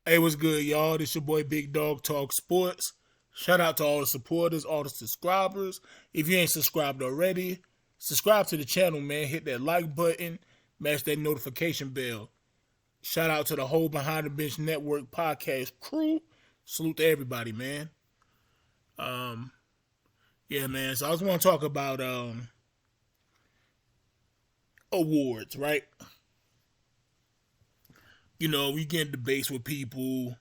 Hey, what's good, y'all? This your boy Big Dog Talk Sports. Shout out to all the supporters, all the subscribers. If you ain't subscribed already, subscribe to the channel, man. Hit that like button, match that notification bell. Shout out to the whole Behind the Bench Network podcast crew. Salute to everybody, man. Um, yeah, man. So I just want to talk about awards, right? We get in debates with people.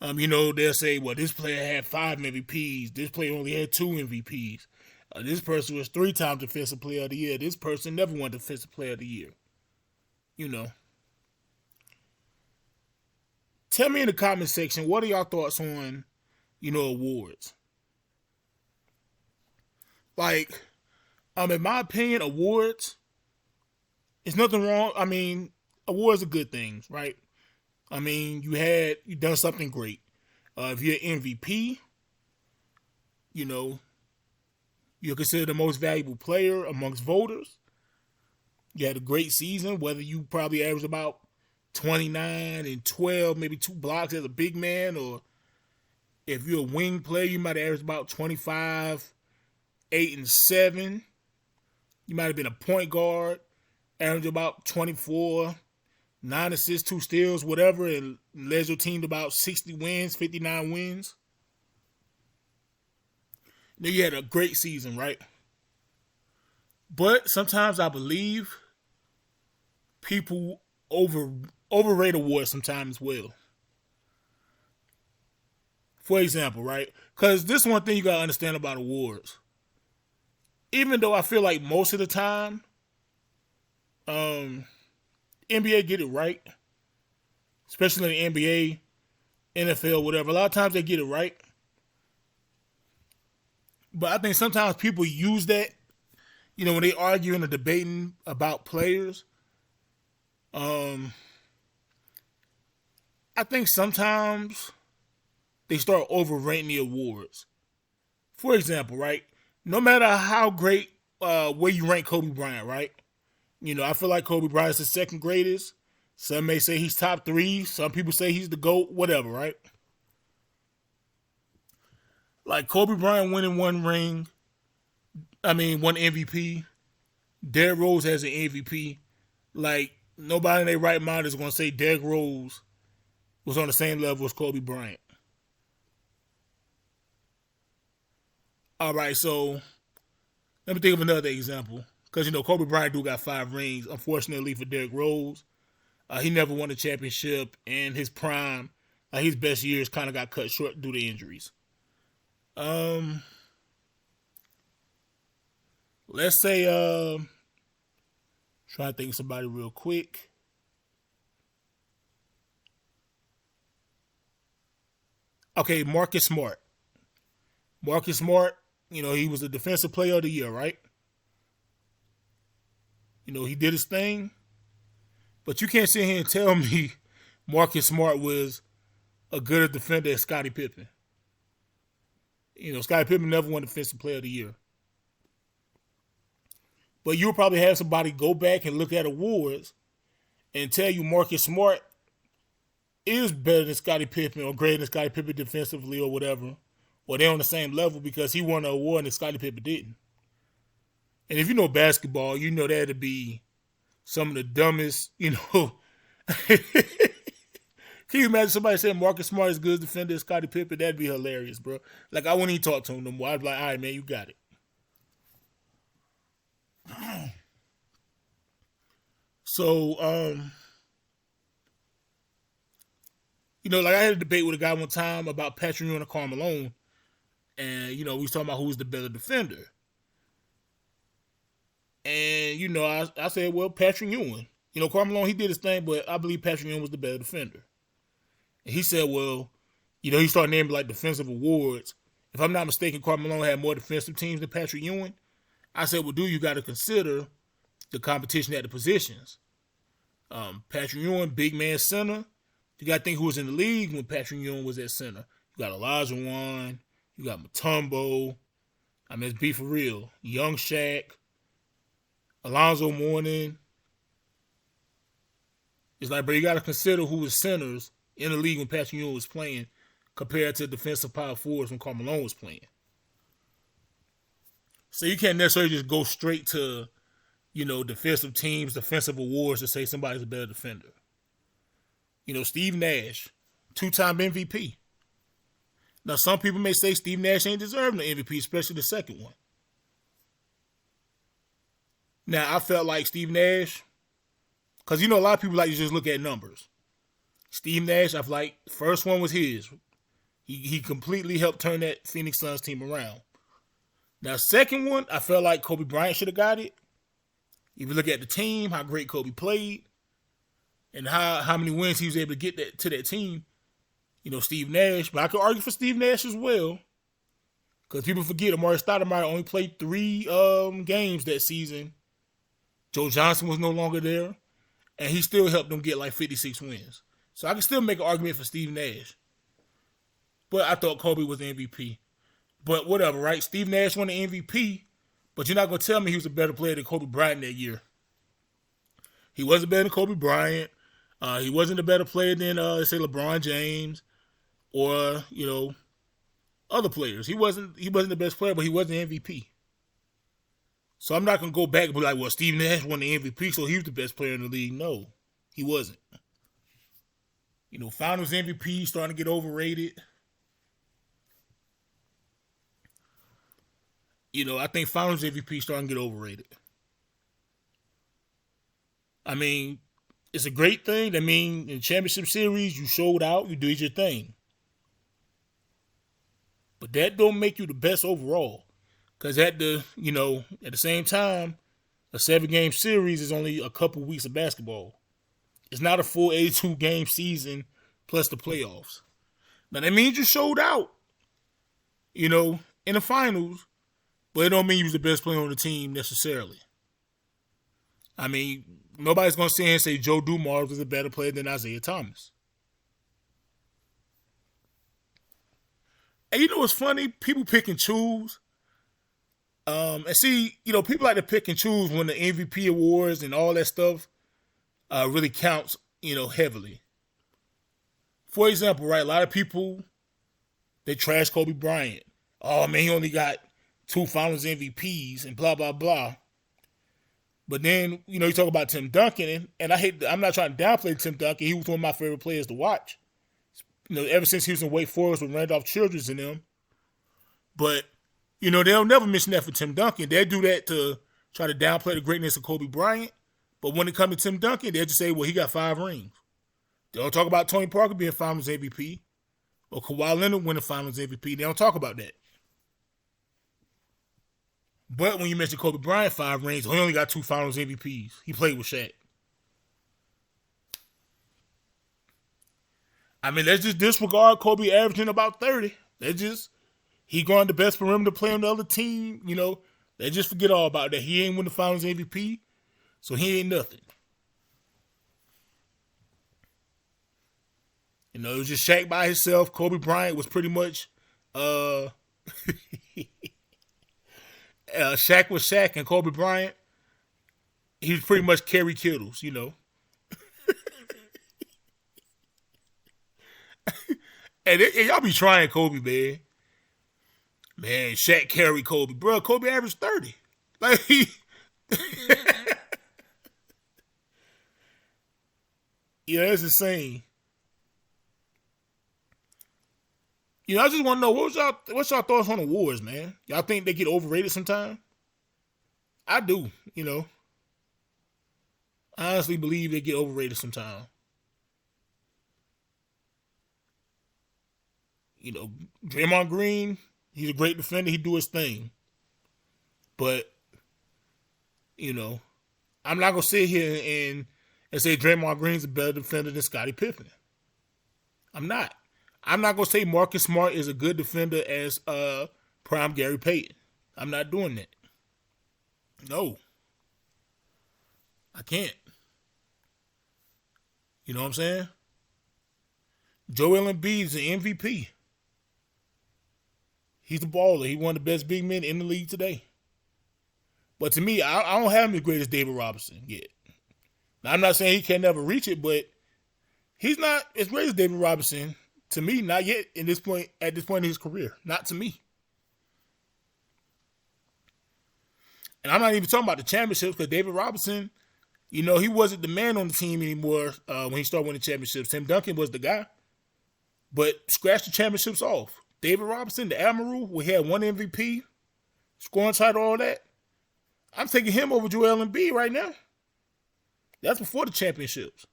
They'll say, well, this player had 5 MVPs. This player only had 2 MVPs. This person was 3 times Defensive Player of the Year. This person never won Defensive Player of the Year. You know. Tell me in the comment section, what are y'all thoughts on, awards? Like, in my opinion, awards, it's nothing wrong. I mean, awards are good things, right? I mean, you done something great. If you're an MVP, you're considered the most valuable player amongst voters. You had a great season, whether you probably averaged about 29 and 12, maybe 2 blocks as a big man, or if you're a wing player, you might have averaged about 25, 8 and 7. You might have been a point guard, averaged about 24, 9 assists, 2 steals, whatever, and led your team to about 60 wins, 59 wins. Then you had a great season, right? But sometimes I believe people overrate awards sometimes as well. For example, right? Because this one thing you got to understand about awards. Even though I feel like most of the time, NBA get it right, especially in the NBA, NFL, whatever. A lot of times they get it right. But I think sometimes people use that, when they arguing or debating about players. I think sometimes they start overrating the awards. For example, right? No matter how great, where you rank Kobe Bryant, right? I feel like Kobe Bryant's the second greatest. Some may say he's top 3. Some people say he's the GOAT, whatever, right? Like Kobe Bryant winning one MVP. Derrick Rose has an MVP. Like, nobody in their right mind is going to say Derrick Rose was on the same level as Kobe Bryant. All right, so let me think of another example. Because, Kobe Bryant do got 5 rings. Unfortunately for Derrick Rose, he never won a championship, and his prime, his best years kind of got cut short due to injuries. Let's say, try to think of somebody real quick. Okay, Marcus Smart. Marcus Smart, he was the Defensive Player of the Year, right? He did his thing. But you can't sit here and tell me Marcus Smart was a good defender as Scottie Pippen. Scottie Pippen never won Defensive Player of the Year. But you'll probably have somebody go back and look at awards and tell you Marcus Smart is better than Scottie Pippen or greater than Scottie Pippen defensively or whatever. Or they're on the same level because he won an award and Scottie Pippen didn't. And if you know basketball, you know that'd be some of the dumbest, Can you imagine somebody saying Marcus Smart is good as defender as Scottie Pippen? That'd be hilarious, bro. Like, I wouldn't even talk to him no more. I'd be like, all right, man, you got it. So, like I had a debate with a guy one time about Patrick Ewing and Karl Malone. And, we was talking about who's the better defender. And, I said, well, Patrick Ewing. Karl Malone, he did his thing, but I believe Patrick Ewing was the better defender. And he said, well, he started naming like defensive awards. If I'm not mistaken, Karl Malone had more defensive teams than Patrick Ewing. I said, well, you got to consider the competition at the positions. Patrick Ewing, big man center. You got to think who was in the league when Patrick Ewing was at center. You got Elijah Wan. You got Mutombo. I mean, let's be for real. Young Shaq. Alonzo Mourning. It's like, bro, you got to consider who was centers in the league when Patrick Ewing was playing compared to defensive power forwards when Karl Malone was playing. So you can't necessarily just go straight to, defensive teams, defensive awards to say somebody's a better defender. Steve Nash, 2-time MVP. Now, some people may say Steve Nash ain't deserving the MVP, especially the second one. Now, I felt like Steve Nash, because a lot of people like to just look at numbers. Steve Nash, I feel like the first one was his. He completely helped turn that Phoenix Suns team around. Now, second one, I felt like Kobe Bryant should have got it. If you look at the team, how great Kobe played, and how many wins he was able to get to that team, Steve Nash. But I could argue for Steve Nash as well, because people forget Amar'e Stoudemire only played 3 games that season. Joe Johnson was no longer there, and he still helped them get like 56 wins. So I can still make an argument for Steve Nash. But I thought Kobe was the MVP. But whatever, right? Steve Nash won the MVP, but you're not going to tell me he was a better player than Kobe Bryant that year. He wasn't better than Kobe Bryant. He wasn't a better player than, let's say, LeBron James or, other players. He wasn't the best player, but he was the MVP. So I'm not going to go back and be like, well, Steve Nash won the MVP, so he was the best player in the league. No, he wasn't. Finals MVP starting to get overrated. I think Finals MVP starting to get overrated. I mean, it's a great thing. I mean, in championship series, you showed out, you did your thing. But that don't make you the best overall. Because at the same time, a 7-game series is only a couple weeks of basketball. It's not a full 82-game season plus the playoffs. Now, that means you showed out, in the finals, but it don't mean you was the best player on the team necessarily. I mean, nobody's going to sit here and say Joe Dumars was a better player than Isaiah Thomas. And what's funny? People pick and choose. And see, people like to pick and choose when the MVP awards and all that stuff really counts, heavily. For example, right, a lot of people, they trash Kobe Bryant. Oh, man, he only got 2 Finals MVPs and blah, blah, blah. But then, you talk about Tim Duncan, and I'm not trying to downplay Tim Duncan. He was one of my favorite players to watch. Ever since he was in Wake Forest with Randolph Childress and them. But, they'll never mention that for Tim Duncan. They'll do that to try to downplay the greatness of Kobe Bryant. But when it comes to Tim Duncan, they'll just say, well, he got 5 rings. They don't talk about Tony Parker being Finals MVP or Kawhi Leonard winning Finals MVP. They don't talk about that. But when you mention Kobe Bryant 5 rings, he only got 2 Finals MVPs. He played with Shaq. I mean, let's just disregard Kobe averaging about 30. He going the best perimeter player on the other team. Let's just forget all about that. He ain't win the Finals MVP, so he ain't nothing. It was just Shaq by himself. Kobe Bryant was pretty much Shaq was Shaq, and Kobe Bryant, he was pretty much Kerry Kittles, And y'all be trying Kobe, man. Man, Shaq carried Kobe. Bro, Kobe averaged 30. Like, it's insane. I just want to know, what's y'all thoughts on awards, man? Y'all think they get overrated sometime? I do, I honestly believe they get overrated sometime. Draymond Green, he's a great defender. He do his thing. But, I'm not going to sit here and say Draymond Green's a better defender than Scottie Pippen. I'm not. I'm not going to say Marcus Smart is a good defender as prime Gary Payton. I'm not doing that. No. I can't. You know what I'm saying? Joel Embiid is an MVP. He's a baller. He's one of the best big men in the league today. But to me, I don't have him as great as David Robinson yet. Now, I'm not saying he can never reach it, but He's not as great as David Robinson. To me, not yet at this point in his career. Not to me. And I'm not even talking about the championships because David Robinson, he wasn't the man on the team anymore when he started winning championships. Tim Duncan was the guy. But scratch the championships off. David Robinson, the Admiral, we had one MVP, scoring title, all that. I'm taking him over Joel Embiid right now. That's before the championships.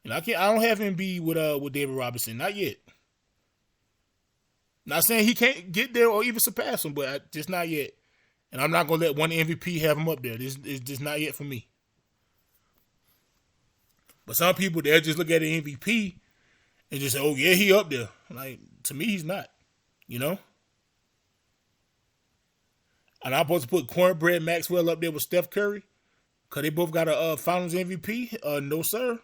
And I don't have Embiid with David Robinson, not yet. Not saying he can't get there or even surpass him, but just not yet. And I'm not gonna let one MVP have him up there. This is just not yet for me. But some people, they'll just look at an MVP and just say, oh, yeah, he up there. Like, to me, he's not. And I'm supposed to put Cornbread Maxwell up there with Steph Curry because they both got a Finals MVP. No, sir.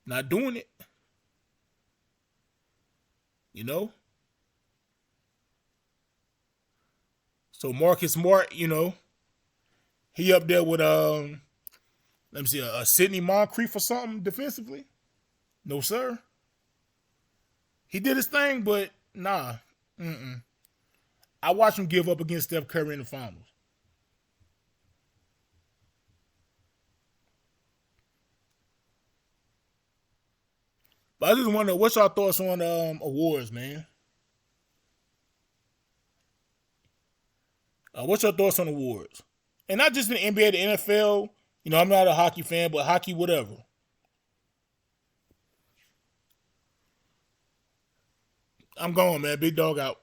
Not doing it. So Marcus Smart, he up there with, let me see, a Sidney Moncrief or something defensively. No, sir. He did his thing, but nah. I watched him give up against Steph Curry in the finals. But I just wonder, what's your thoughts on awards, man? What's your thoughts on awards? And not just in the NBA, the NFL. I'm not a hockey fan, but hockey, whatever. I'm going, man. Big dog out.